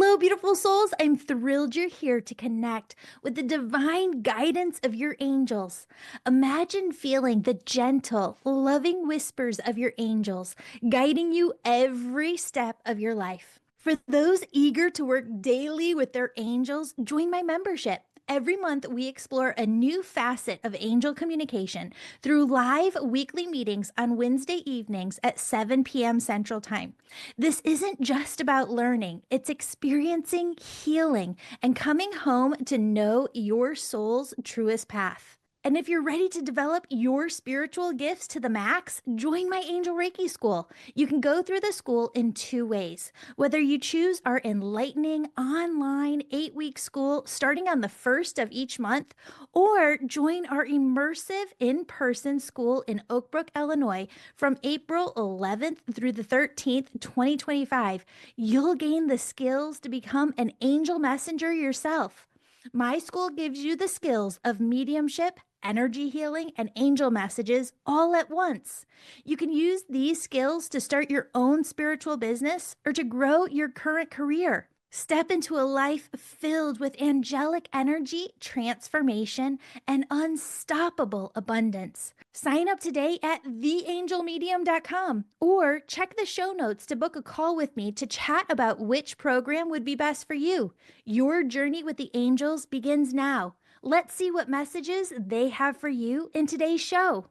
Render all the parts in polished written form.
Hello, beautiful souls. I'm thrilled you're here to connect with the divine guidance of your angels. Imagine feeling the gentle, loving whispers of your angels guiding you every step of your life. For those eager to work daily with their angels, join my membership. Every month, we explore a new facet of angel communication through live weekly meetings on Wednesday evenings at 7 p.m. Central Time. This isn't just about learning, it's experiencing healing and coming home to know your soul's truest path. And if you're ready to develop your spiritual gifts to the max, join my Angel Reiki School. You can go through the school in two ways. Whether you choose our enlightening online 8-week school starting on the first of each month, or join our immersive in person school in Oak Brook, Illinois from April 11th through the 13th, 2025, you'll gain the skills to become an angel messenger yourself. My school gives you the skills of mediumship, energy healing, and angel messages all at once. You can use these skills to start your own spiritual business or to grow your current career. Step into a life filled with angelic energy, transformation, and unstoppable abundance. Sign up today at theangelmedium.com or check the show notes to book a call with me to chat about which program would be best for you. Your journey with the angels begins now. Let's see what messages they have for you in today's show.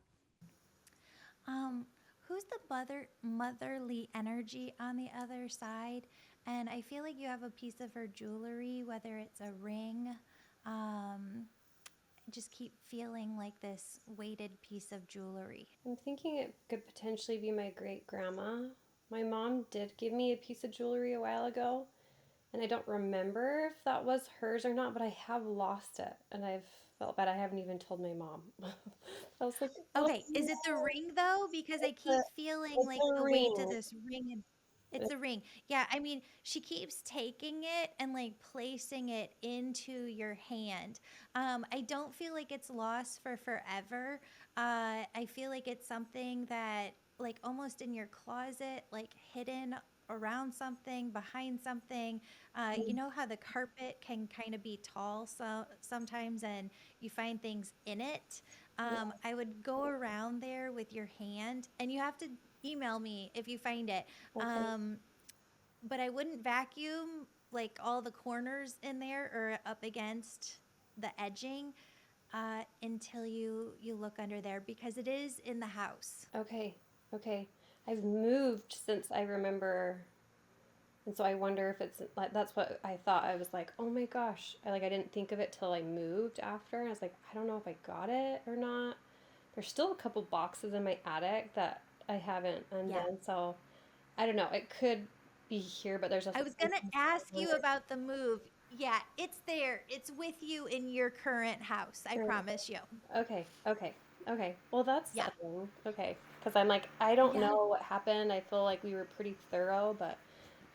Um, who's the motherly energy on the other side? And I feel like you have a piece of her jewelry, whether it's a ring. Um, just keep feeling like this weighted piece of jewelry. I'm thinking it could potentially be my great grandma. My mom did give me a piece of jewelry a while ago, and I don't remember if that was hers or not, but I have lost it, and I've felt bad. I haven't even told my mom. I was like, oh Okay, is it the no, ring though? Because I it's a, keep feeling it's like a the weight of ring. this ring. It's a ring. Yeah, I mean, she keeps taking it and like placing it into your hand. I don't feel like it's lost for forever. I feel like it's something that, like, almost in your closet, like hidden around something, behind something. You know how the carpet can kind of be tall sometimes, and you find things in it. Yeah, I would go around there with your hand, and you have to email me if you find it. okay. Um, but I wouldn't vacuum like all the corners in there or up against the edging until you look under there because it is in the house. Okay, okay. I've moved since I remember, and so I wonder if it's like that's what I thought. I was like, oh my gosh, I didn't think of it till I moved after. And I was like, I don't know if I got it or not. There's still a couple boxes in my attic that I haven't Yeah. undone, so I don't know. It could be here, but there's I also was going something to ask you with about the move. Yeah, it's there. It's with you in your current house. I current. promise you. Okay, okay, okay. Well, that's Yeah. settling. Okay, because I'm like, I don't Yeah. know what happened. I feel like we were pretty thorough, but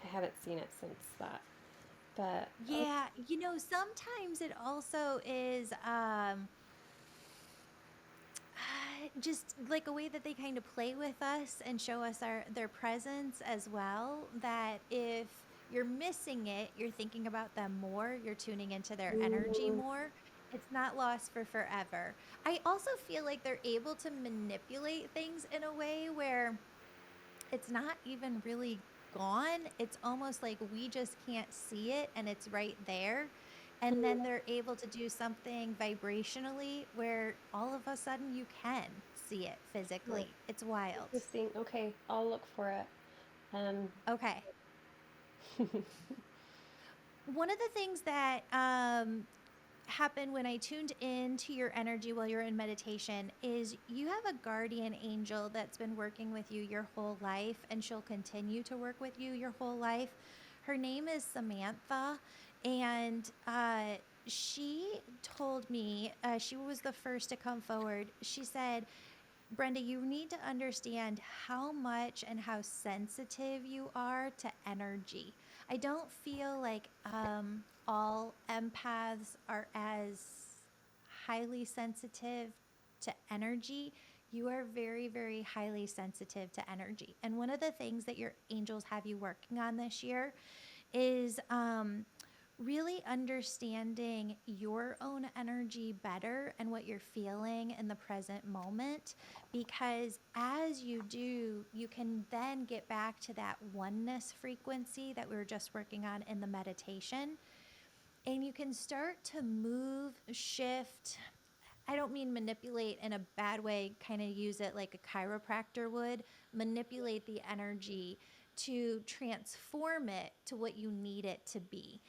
I haven't seen it since that. But oh, Yeah, sometimes it also is just like a way that they kind of play with us and show us their presence as well. That if you're missing it, you're thinking about them more, you're tuning into their energy mm, more. It's not lost for forever. I also feel like they're able to manipulate things in a way where it's not even really gone. It's almost like we just can't see it and it's right there. And mm, then they're able to do something vibrationally where all of a sudden you can see it right. physically. It's wild. Interesting. Okay, I'll look for it. Um, Okay. One of the things that happened when I tuned into your energy while you're in meditation is you have a guardian angel that's been working with you your whole life, and she'll continue to work with you your whole life. Her name is Samantha, and she told me, she was the first to come forward. She said, Brenda, you need to understand how much and how sensitive you are to energy. I don't feel like all empaths are as highly sensitive to energy. You are very, very highly sensitive to energy. And one of the things that your angels have you working on this year is really understanding your own energy better and what you're feeling in the present moment. Because as you do, you can then get back to that oneness frequency that we were just working on in the meditation. And you can start to move, shift. I don't mean manipulate in a bad way, kind of use it like a chiropractor would, manipulate the energy to transform it to what you need it to be.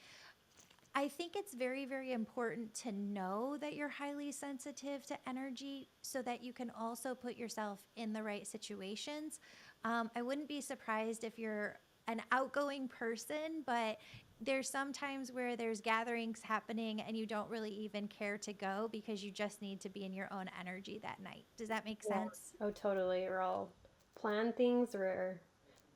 I think it's very, very important to know that you're highly sensitive to energy so that you can also put yourself in the right situations. I wouldn't be surprised if you're an outgoing person, but there's some times where there's gatherings happening and you don't really even care to go because you just need to be in your own energy that night. Does that make Yeah. sense? Oh, totally. Or I'll plan things where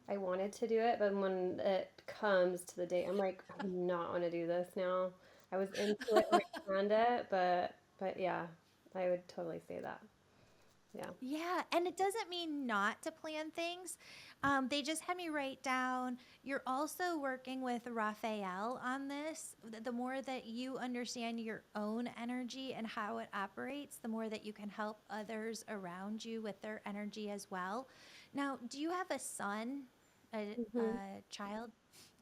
I wanted to do it, but when it comes to the date, I'm like, I do not want to do this now. I was into it when I planned it, but yeah, I would totally say that. Yeah. Yeah, and it doesn't mean not to plan things. They just had me write down. You're also working with Raphael on this. The more that you understand your own energy and how it operates, the more that you can help others around you with their energy as well. Now, do you have a son, a Hmm. child?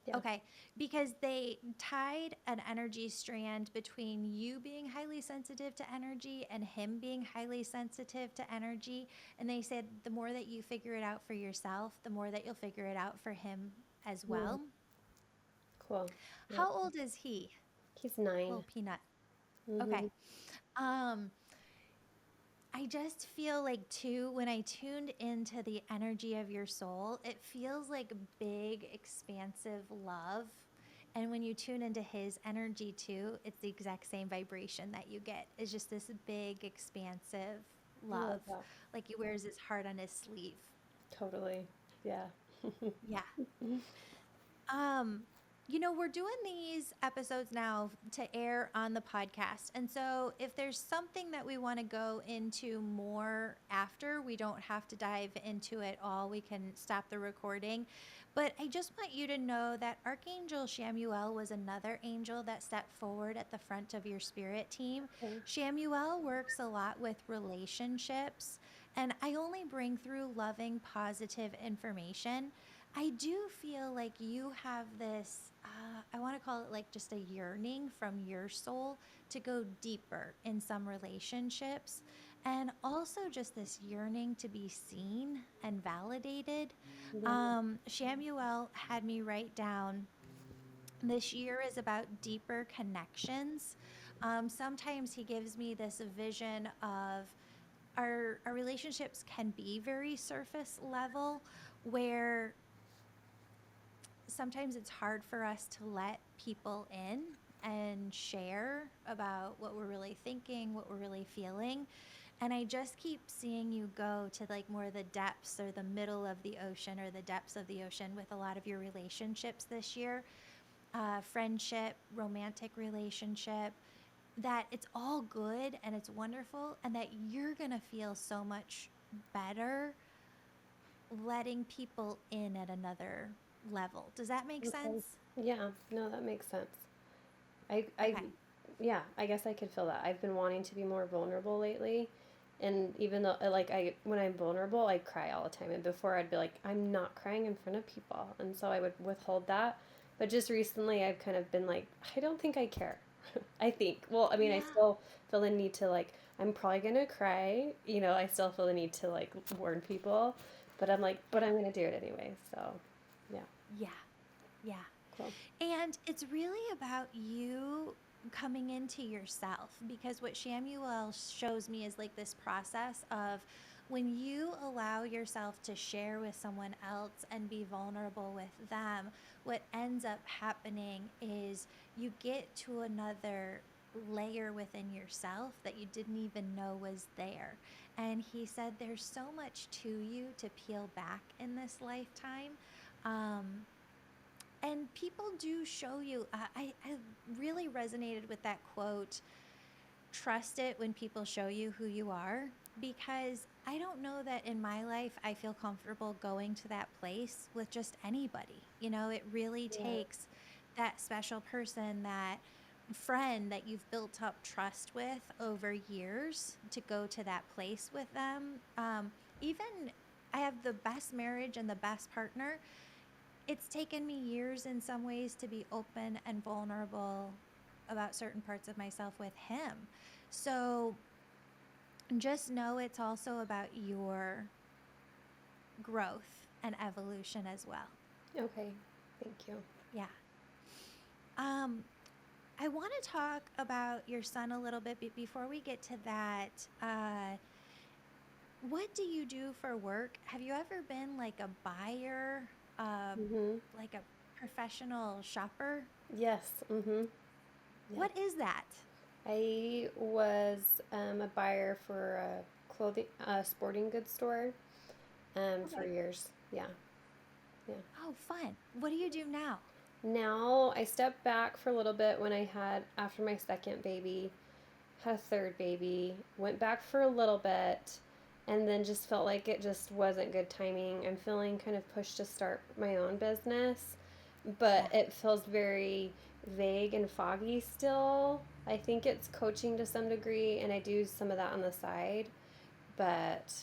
Yes. Okay, because they tied an energy strand between you being highly sensitive to energy and him being highly sensitive to energy. And they said the more that you figure it out for yourself, the more that you'll figure it out for him as Mm, well. cool. Yep. How old is he? He's 9. Little peanut. Hmm. Okay. Um, I just feel like too, when I tuned into the energy of your soul, it feels like big, expansive love. And when you tune into his energy too, it's the exact same vibration that you get. It's just this big, expansive I love love. that. Like he wears his heart on his sleeve. Totally. Yeah. Yeah. Um, we're doing these episodes now to air on the podcast. And so if there's something that we want to go into more after, we don't have to dive into it all. We can stop the recording. But I just want you to know that Archangel Shamuel was another angel that stepped forward at the front of your spirit team. Okay. Shamuel works a lot with relationships, and I only bring through loving, positive information. I do feel like you have this, I want to call it like just a yearning from your soul to go deeper in some relationships. And also just this yearning to be seen and validated. Yeah. Shamuel had me write down this year is about deeper connections. Sometimes he gives me this vision of our relationships can be very surface level where sometimes it's hard for us to let people in and share about what we're really thinking, what we're really feeling. And I just keep seeing you go to like more the depths or the middle of the ocean or the depths of the ocean with a lot of your relationships this year, friendship, romantic relationship, that it's all good and it's wonderful and that you're going to feel so much better letting people in at another level. Does that make Okay. sense? Yeah. No, that makes sense. I, Okay. yeah, I guess I could feel that. I've been wanting to be more vulnerable lately. And even though, like, when I'm vulnerable, I cry all the time. And before I'd be like, I'm not crying in front of people. And so I would withhold that. But just recently, I've kind of been like, I don't think I care. I think. Well, I mean, I Yeah. still feel the need to, like, I'm probably going to cry. I still feel the need to, like, warn people. But I'm like, but Yeah. I'm going to do it anyway. So, yeah, Yeah. Yeah. cool. And it's really about you coming into yourself because what Shamuel shows me is like this process of when you allow yourself to share with someone else and be vulnerable with them, what ends up happening is you get to another layer within yourself that you didn't even know was there. And he said there's so much to you to peel back in this lifetime. Um, and people do show you, I really resonated with that quote, trust it when people show you who you are, because I don't know that in my life I feel comfortable going to that place with just anybody. It really Yeah. takes that special person, that friend that you've built up trust with over years, to go to that place with them. Even I have the best marriage and the best partner. It's taken me years in some ways to be open and vulnerable about certain parts of myself with him. So just know it's also about your growth and evolution as well. Okay. Thank you. Yeah. Um, I want to talk about your son a little bit, but before we get to that, what do you do for work? Have you ever been like a buyer, uh, Mhm. like a professional shopper? Yes. Mhm. Yes. What is that? I was a buyer for a sporting goods store for Okay. years. Yeah. Yeah. Oh, fun. What do you do now? Now I stepped back for a little bit when I had after my second baby, had a third baby, went back for a little bit, and then just felt like it just wasn't good timing. I'm feeling kind of pushed to start my own business, Yeah. but it feels very vague and foggy still. I think it's coaching to some degree, and I do some of that on the side, but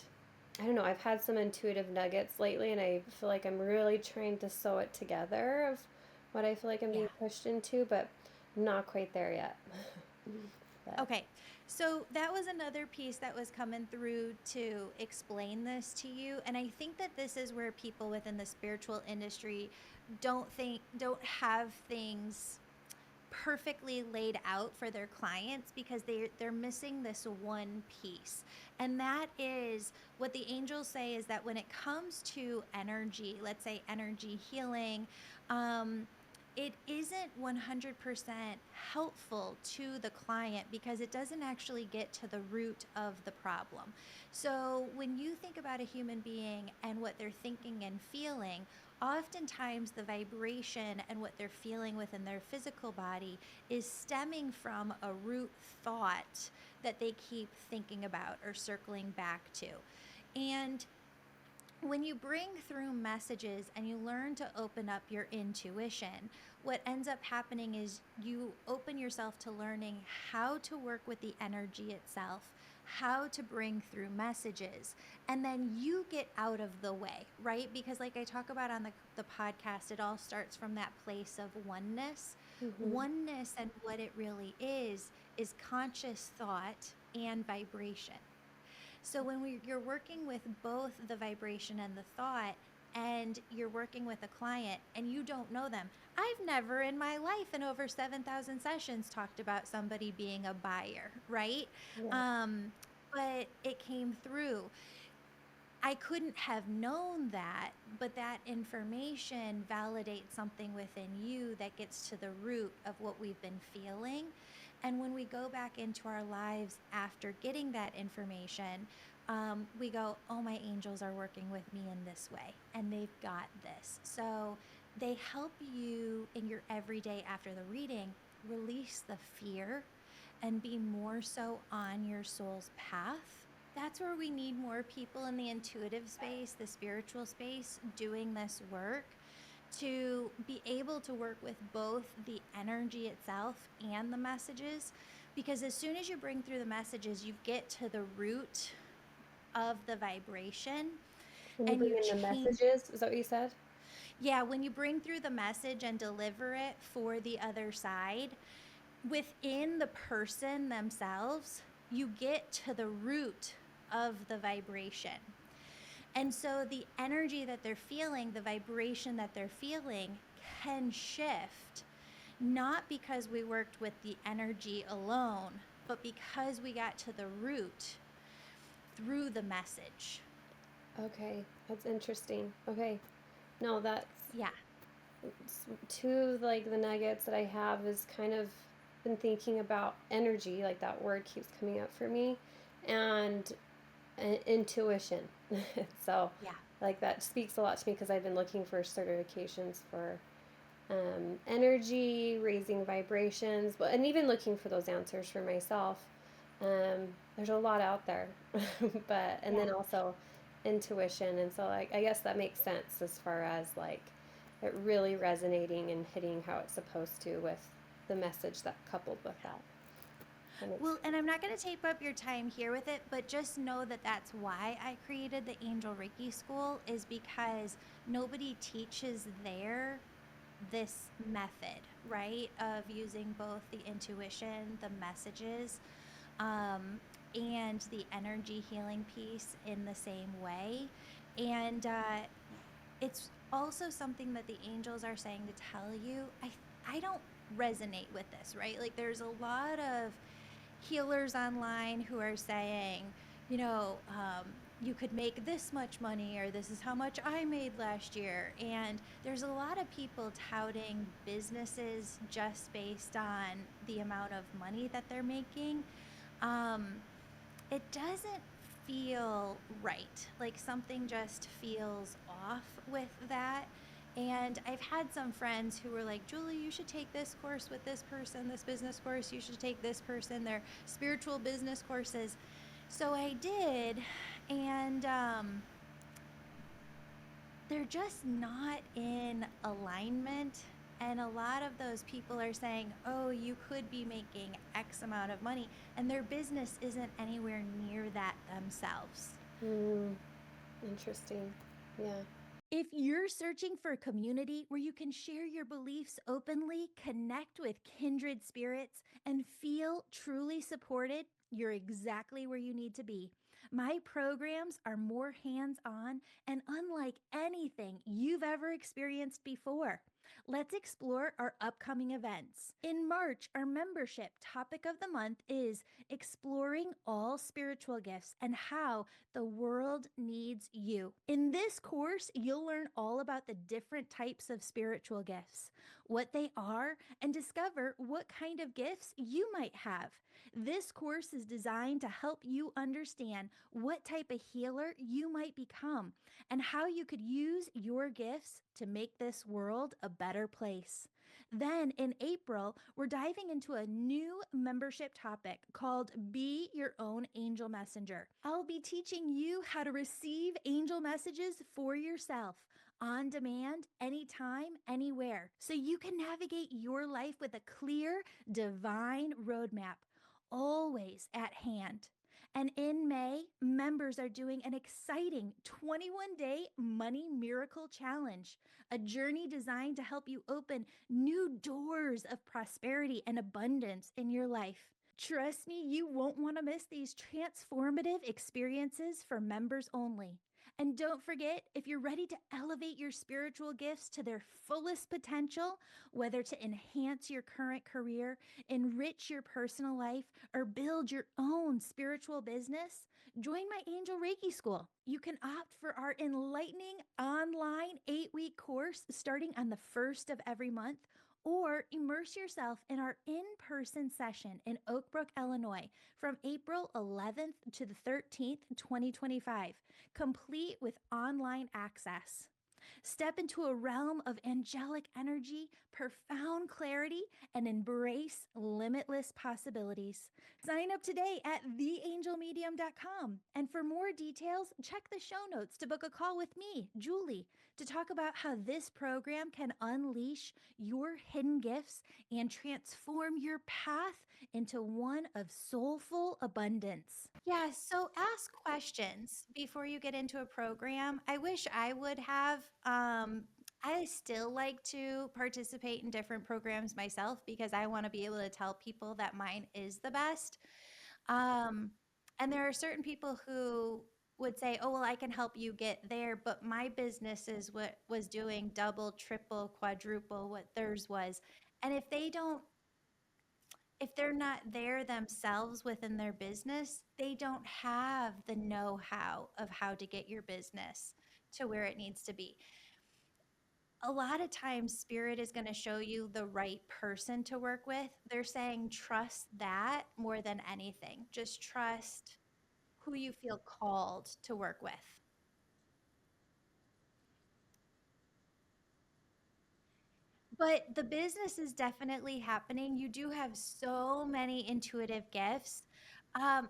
I don't know. I've had some intuitive nuggets lately, and I feel like I'm really trying to sew it together of what I feel like I'm Yeah. being pushed into, but I'm not quite there yet. But Okay. So that was another piece that was coming through to explain this to you. And I think that this is where people within the spiritual industry don't have things perfectly laid out for their clients, because they're missing this one piece. And that is what the angels say, is that when it comes to energy, let's say energy healing, um, it isn't 100% helpful to the client, because it doesn't actually get to the root of the problem. So when you think about a human being and what they're thinking and feeling, oftentimes the vibration and what they're feeling within their physical body is stemming from a root thought that they keep thinking about or circling back to. And when you bring through messages and you learn to open up your intuition, what ends up happening is you open yourself to learning how to work with the energy itself, how to bring through messages, and then you get out of the way, right? Because, like I talk about on the podcast, it all starts from that place of oneness. mhm. Oneness, and what it really is conscious thought and vibration. So when you're working with both the vibration and the thought, and you're working with a client and you don't know them, I've never in my life in over 7,000 sessions talked about somebody being a buyer, right? Yeah. Um, but it came through. I couldn't have known that, but that information validates something within you that gets to the root of what we've been feeling. And when we go back into our lives after getting that information, we go, oh, my angels are working with me in this way, and they've got this. So they help you in your everyday after the reading release the fear and be more so on your soul's path. That's where we need more people in the intuitive space, the spiritual space, doing this work, to be able to work with both the energy itself and the messages. Because as soon as you bring through the messages, you get to the root of the vibration When you and bring you in the change. messages, is that what you said? Yeah, when you bring through the message and deliver it for the other side, within the person themselves, you get to the root of the vibration. And so the energy that they're feeling, the vibration that they're feeling, can shift, not because we worked with the energy alone, but because we got to the root through the message. Okay, that's interesting. Okay, no, that's Yeah. two of like the nuggets that I have is kind of been thinking about energy, like that word keeps coming up for me, and intuition. So, Yeah. like that speaks a lot to me because I've been looking for certifications for energy, raising vibrations, but and even looking for those answers for myself. There's a lot out there, but and Yeah. then also intuition, and so like I guess that makes sense as far as like it really resonating and hitting how it's supposed to with the message that coupled with that. And it's Well, and I'm not going to take up your time here with it, but just know that that's why I created the Angel Reiki School, is because nobody teaches there this method, right? Of using both the intuition, the messages, and the energy healing piece in the same way. And it's also something that the angels are saying to tell you. I don't resonate with this, right? Like there's a lot of healers online who are saying, you know, you could make this much money, or this is how much I made last year. And there's a lot of people touting businesses just based on the amount of money that they're making. Um, it doesn't feel right. Like something just feels off with that. And I've had some friends who were like, Julie, you should take this course with this person, this business course. You should take this person, their spiritual business courses. So I did. And they're just not in alignment. And a lot of those people are saying, oh, you could be making X amount of money, and their business isn't anywhere near that themselves. interesting. Yeah. If you're searching for a community where you can share your beliefs openly, connect with kindred spirits, and feel truly supported, you're exactly where you need to be. My programs are more hands on and unlike anything you've ever experienced before. Let's explore our upcoming events. In March, our membership topic of the month is exploring all spiritual gifts and how the world needs you. In this course, you'll learn all about the different types of spiritual gifts, what they are, and discover what kind of gifts you might have. This course is designed to help you understand what type of healer you might become and how you could use your gifts to make this world a better place. Then in April, we're diving into a new membership topic called Be Your Own Angel Messenger. I'll be teaching you how to receive angel messages for yourself on demand, anytime, anywhere, so you can navigate your life with a clear, divine roadmap, always at hand. And in May, members are doing an exciting 21-day money miracle challenge, a journey designed to help you open new doors of prosperity and abundance in your life. Trust me, you won't want to miss these transformative experiences for members only. And don't forget, if you're ready to elevate your spiritual gifts to their fullest potential, whether to enhance your current career, enrich your personal life, or build your own spiritual business, join my Angel Reiki School. You can opt for our enlightening online 8-week course starting on the 1st of every month, or immerse yourself in our in-person session in Oak Brook, Illinois from April 11th to the 13th, 2025, complete with online access. Step into a realm of angelic energy, profound clarity, and embrace limitless possibilities. Sign up today at theangelmedium.com. And for more details, check the show notes to book a call with me, Julie, to talk about how this program can unleash your hidden gifts and transform your path into one of soulful abundance. Yeah, so ask questions before you get into a program. I wish I would have. I still like to participate in different programs myself because I want to be able to tell people that mine is the best. Um, and there are certain people who would say, "Oh, well, I can help you get there," but my business is what was doing double, triple, quadruple what theirs was. And if they're not there themselves within their business, they don't have the know-how of how to get your business to where it needs to be. A lot of times spirit is going to show you the right person to work with. They're saying trust that more than anything. Just trust who you feel called to work with. But the business is definitely happening. You do have so many intuitive gifts.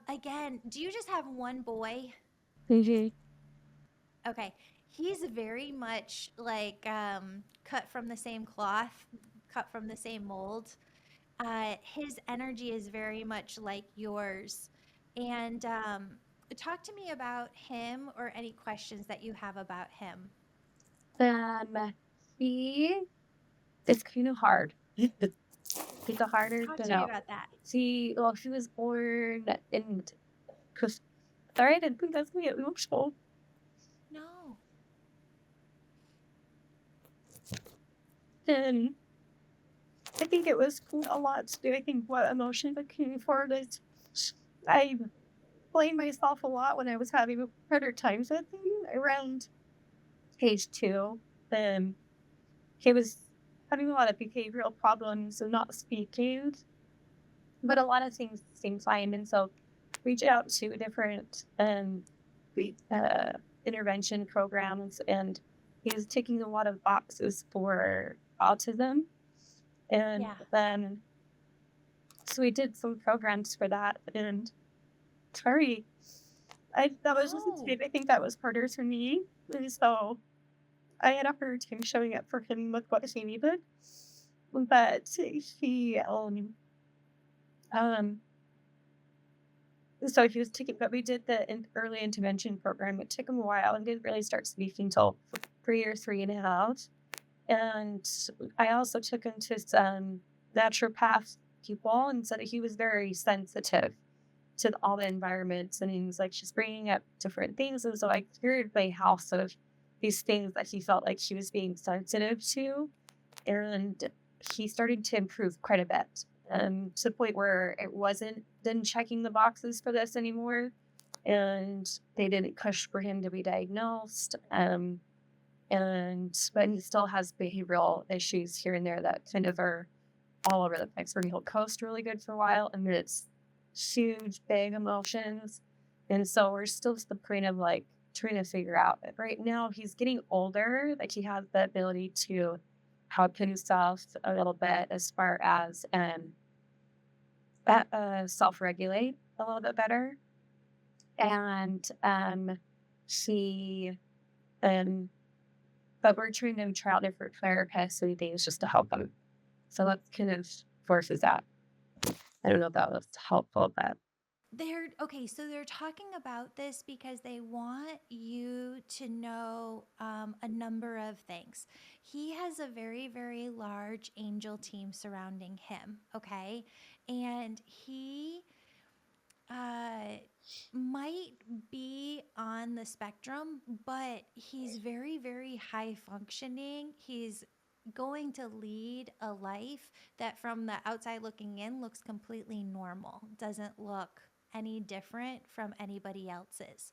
Again, do you just have one boy? Mhm. Okay. He's very much like cut from the same cloth, cut from the same mold. His energy is very much like yours. And talk to me about him or any questions that you have about him. Um, he it's kind of hard. It's harder Talk to to me know. about that. He was born in, cause, sorry, I didn't think that's me emotional. No. And I think it was a lot to do. I think what emotion that came forward is I blamed myself a lot when I was having harder times with him around age 2. Um, he was having a lot of behavioral problems and not speaking, but a lot of things seemed fine. And so reached out to different uh, intervention programs, and he was ticking a lot of boxes for autism. And Yeah. then, so we did some programs for that. And sorry, that was just, No. I think that was harder for me. And so I had a hard time showing up for him with what he needed. But um, so he was taking, but we did the early intervention program. It took him a while and didn't really start speaking until 3 or 3.5. And I also took him to some naturopath people and said that he was very sensitive to all the environments. And he was like, she's bringing up different things. And so I cleared my house of these things that he felt like she was being sensitive to. And he started to improve quite a bit. To the point where it wasn't then checking the boxes for this anymore. And they didn't push for him to be diagnosed. But he still has behavioral issues here and there that kind of are all over the place, where he'll coast really good for a while and then it's huge, big emotions. And so we're still to the point of like trying to figure out. But right now he's getting older, like he has the ability to help himself a little bit as far as self-regulate a little bit better. And she um but we're trying to try out different therapists and things just to help him. So that's kind of forces that. I don't know if that was helpful, but They're okay, so they're talking about this because they want you to know a number of things. He has a very, very large angel team surrounding him, okay? And he uh, might be on the spectrum, but he's very, very high functioning. He's going to lead a life that, from the outside looking in, looks completely normal, doesn't look any different from anybody else's.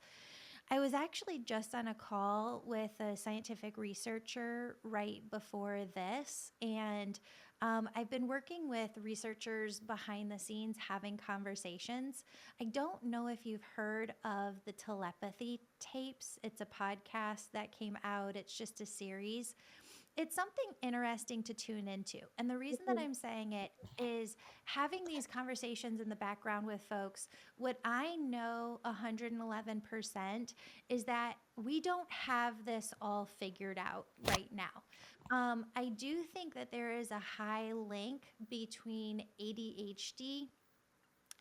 I was actually just on a call with a scientific researcher right before this, and I've been working with researchers behind the scenes having conversations. I don't know if you've heard of the telepathy tapes. It's a podcast that came out, it's just a series. It's something interesting to tune into. And the reason that I'm saying it is having these conversations in the background with folks. What I know 111% is that we don't have this all figured out right now. I do think that there is a high link between ADHD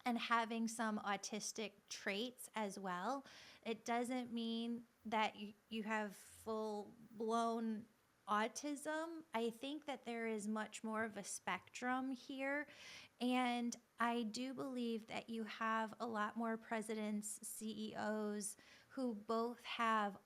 and having some autistic traits as well. It doesn't mean that you have full blown autism. I think that there is much more of a spectrum here. And I do believe that you have a lot more presidents, CEOs who both have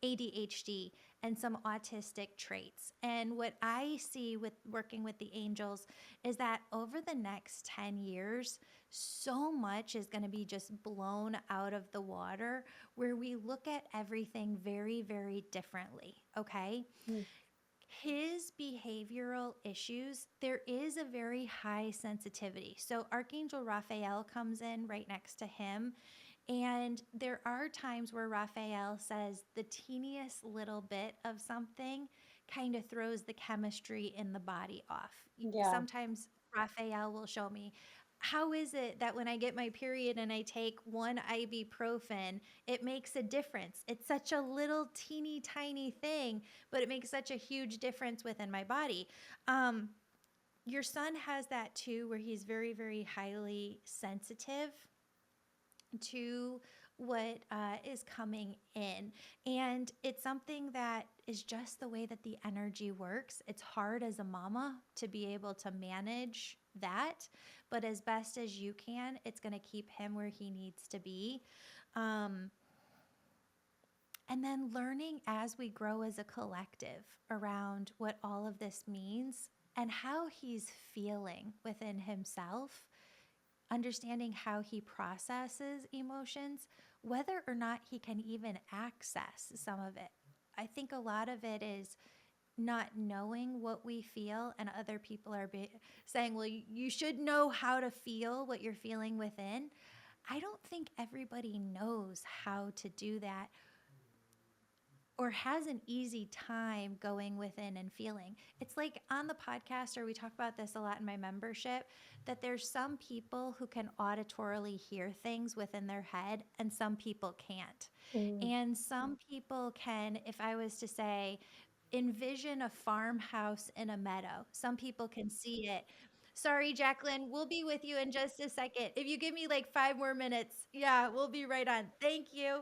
ADHD and some autistic traits. And what I see with working with the angels is that over the next 10 years, so much is going to be just blown out of the water where we look at everything very, very differently. Okay. mm, His behavioral issues, there is a very high sensitivity. So Archangel Raphael comes in right next to him. And there are times where Raphael says the teeniest little bit of something kind of throws the chemistry in the body off. yeah. Sometimes Raphael will show me, how is it that when I get my period and I take one ibuprofen, it makes a difference? It's such a little teeny tiny thing, but it makes such a huge difference within my body. Your son has that too, where he's very, very highly sensitive to what is coming in. And it's something that is just the way that the energy works. It's hard as a mama to be able to manage that, but as best as you can, it's going to keep him where he needs to be. Um, and then learning as we grow as a collective around what all of this means and how he's feeling within himself, understanding how he processes emotions, whether or not he can even access some of it. I think a lot of it is not knowing what we feel, and other people are saying, well, you should know how to feel what you're feeling within. I don't think everybody knows how to do that or has an easy time going within and feeling. It's like on the podcast, or we talk about this a lot in my membership, that there's some people who can auditorily hear things within their head and some people can't. Mm. And some people can, if I was to say, envision a farmhouse in a meadow. Some people can see it. Sorry, Jacqueline, we'll be with you in just a second. If you give me like 5 more minutes, yeah, we'll be right on. Thank you.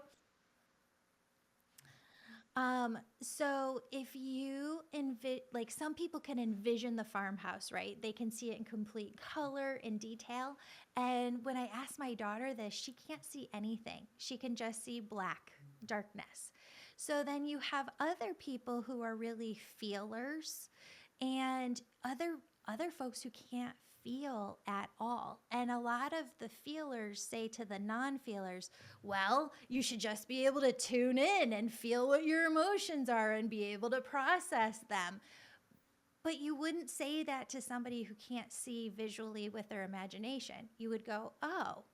So if you like some people can envision the farmhouse, right? They can see it in complete color and detail. And when I ask my daughter this, she can't see anything. She can just see black, darkness. So then you have other people who are really feelers and other folks who can't feel at all. And a lot of the feelers say to the non-feelers, well, you should just be able to tune in and feel what your emotions are and be able to process them. But you wouldn't say that to somebody who can't see visually with their imagination. You would go, oh,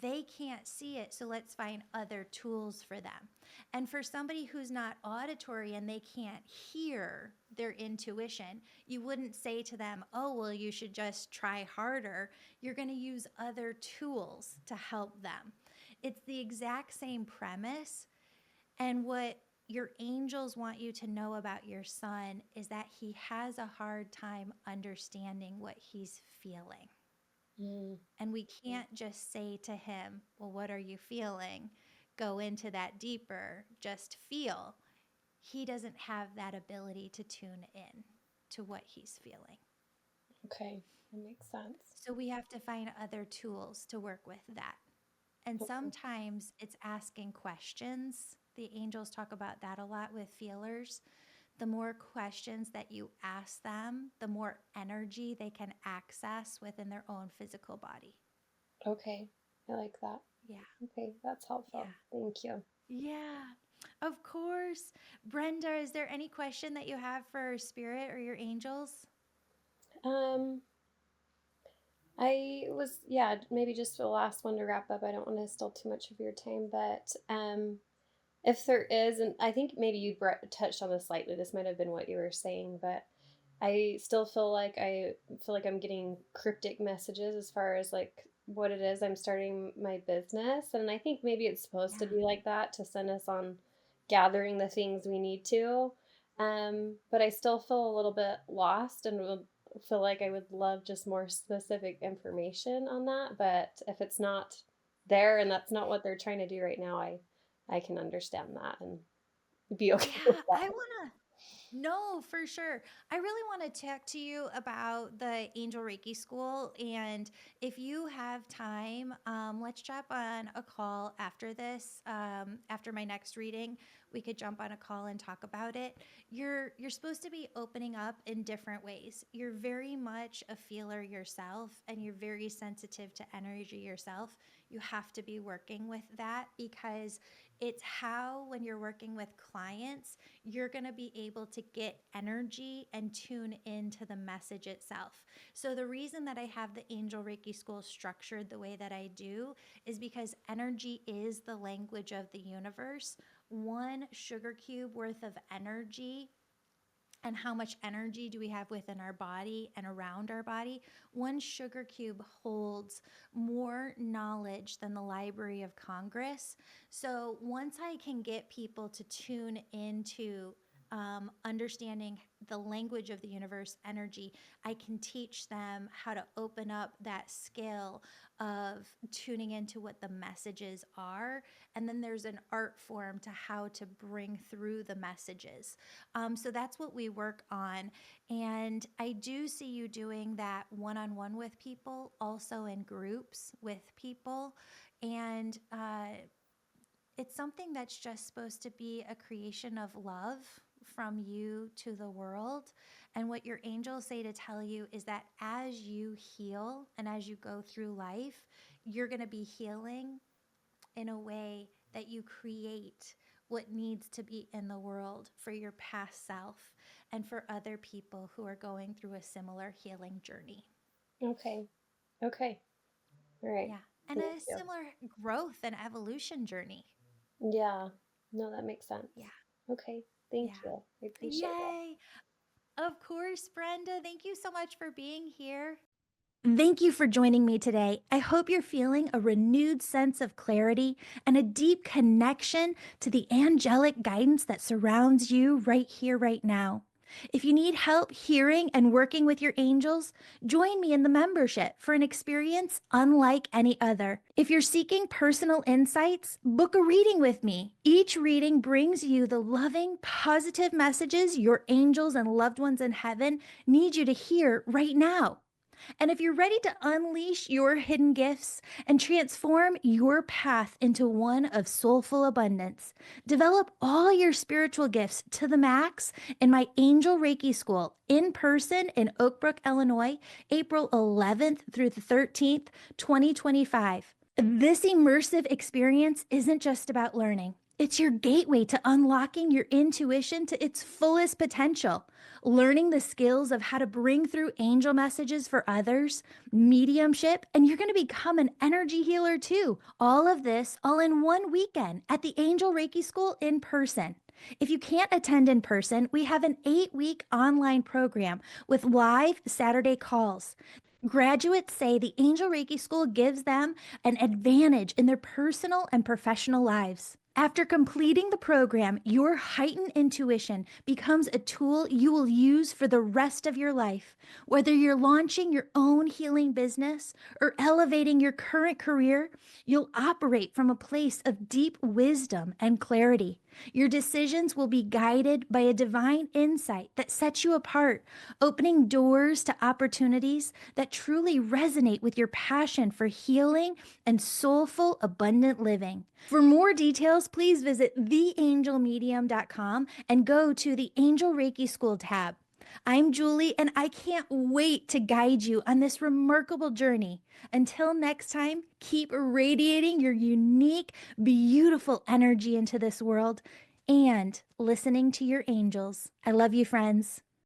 they can't see it, so let's find other tools for them. And for somebody who's not auditory and they can't hear their intuition, you wouldn't say to them, oh, well, you should just try harder. You're going to use other tools to help them. It's the exact same premise. And what your angels want you to know about your son is that he has a hard time understanding what he's feeling. Mm. And we can't just say to him, well, what are you feeling? Go into that deeper, just feel. He doesn't have that ability to tune in to what he's feeling. Okay, that makes sense. So we have to find other tools to work with that. And Okay. sometimes it's asking questions. The angels talk about that a lot with feelers. The more questions that you ask them, the more energy they can access within their own physical body. Okay, I like that. Yeah. Okay, that's helpful. Yeah. Thank you. Yeah, of course. Brenda, is there any question that you have for spirit or your angels? Um, I was, yeah, maybe just the last one to wrap up. I don't want to steal too much of your time, but if there is, and I think maybe you touched on this slightly, this might have been what you were saying, but I still feel like I'm getting cryptic messages as far as like what it is I'm starting my business, and I think maybe it's supposed to Yeah. be like that to send us on gathering the things we need to. But I still feel a little bit lost and would feel like I would love just more specific information on that. But if it's not there and that's not what they're trying to do right now, I can understand that and be okay with Yeah, I that. want to. No, for sure. I really want to talk to you about the Angel Reiki School. And if you have time, let's jump on a call after this. After my next reading, we could jump on a call and talk about it. You're supposed to be opening up in different ways. You're very much a feeler yourself, and you're very sensitive to energy yourself. You have to be working with that because it's how, when you're working with clients, you're going to be able to get energy and tune into the message itself. So, the reason that I have the Angel Reiki School structured the way that I do is because energy is the language of the universe. One sugar cube worth of energy and how much energy do we have within our body and around our body. One sugar cube holds more knowledge than the Library of Congress. So once I can get people to tune into understanding the language of the universe energy, I can teach them how to open up that skill of tuning into what the messages are. And then there's an art form to how to bring through the messages. So that's what we work on. And I do see you doing that one on one with people, also in groups with people. And it's something that's just supposed to be a creation of love from you to the world. And what your angels say to tell you is that as you heal and as you go through life, you're going to be healing in a way that you create what needs to be in the world for your past self and for other people who are going through a similar healing journey. Okay. Okay. All right. Yeah. And Thank a you. similar growth and evolution journey. Yeah. No, that makes sense. Yeah. Okay. Thank Yeah. you. I appreciate it. Yay. Of course, Brenda. Thank you so much for being here. Thank you for joining me today. I hope you're feeling a renewed sense of clarity and a deep connection to the angelic guidance that surrounds you right here, right now. If you need help hearing and working with your angels, join me in the membership for an experience unlike any other. If you're seeking personal insights, book a reading with me. Each reading brings you the loving, positive messages your angels and loved ones in heaven need you to hear right now. And if you're ready to unleash your hidden gifts and transform your path into one of soulful abundance, develop all your spiritual gifts to the max in my Angel Reiki School in person in Oak Brook, Illinois, April 11th through the 13th, 2025. This immersive experience isn't just about learning. It's your gateway to unlocking your intuition to its fullest potential, learning the skills of how to bring through angel messages for others, mediumship, and you're going to become an energy healer too. All of this all in one weekend at the Angel Reiki School in person. If you can't attend in person, we have an 8-week online program with live Saturday calls. Graduates say the Angel Reiki School gives them an advantage in their personal and professional lives. After completing the program, your heightened intuition becomes a tool you will use for the rest of your life. Whether you're launching your own healing business or elevating your current career, you'll operate from a place of deep wisdom and clarity. Your decisions will be guided by a divine insight that sets you apart, opening doors to opportunities that truly resonate with your passion for healing and soulful, abundant living. For more details, please visit theangelmedium.com and go to the Angel Reiki School tab. I'm Julie, and I can't wait to guide you on this remarkable journey. Until next time, keep radiating your unique, beautiful energy into this world and listening to your angels. I love you, friends.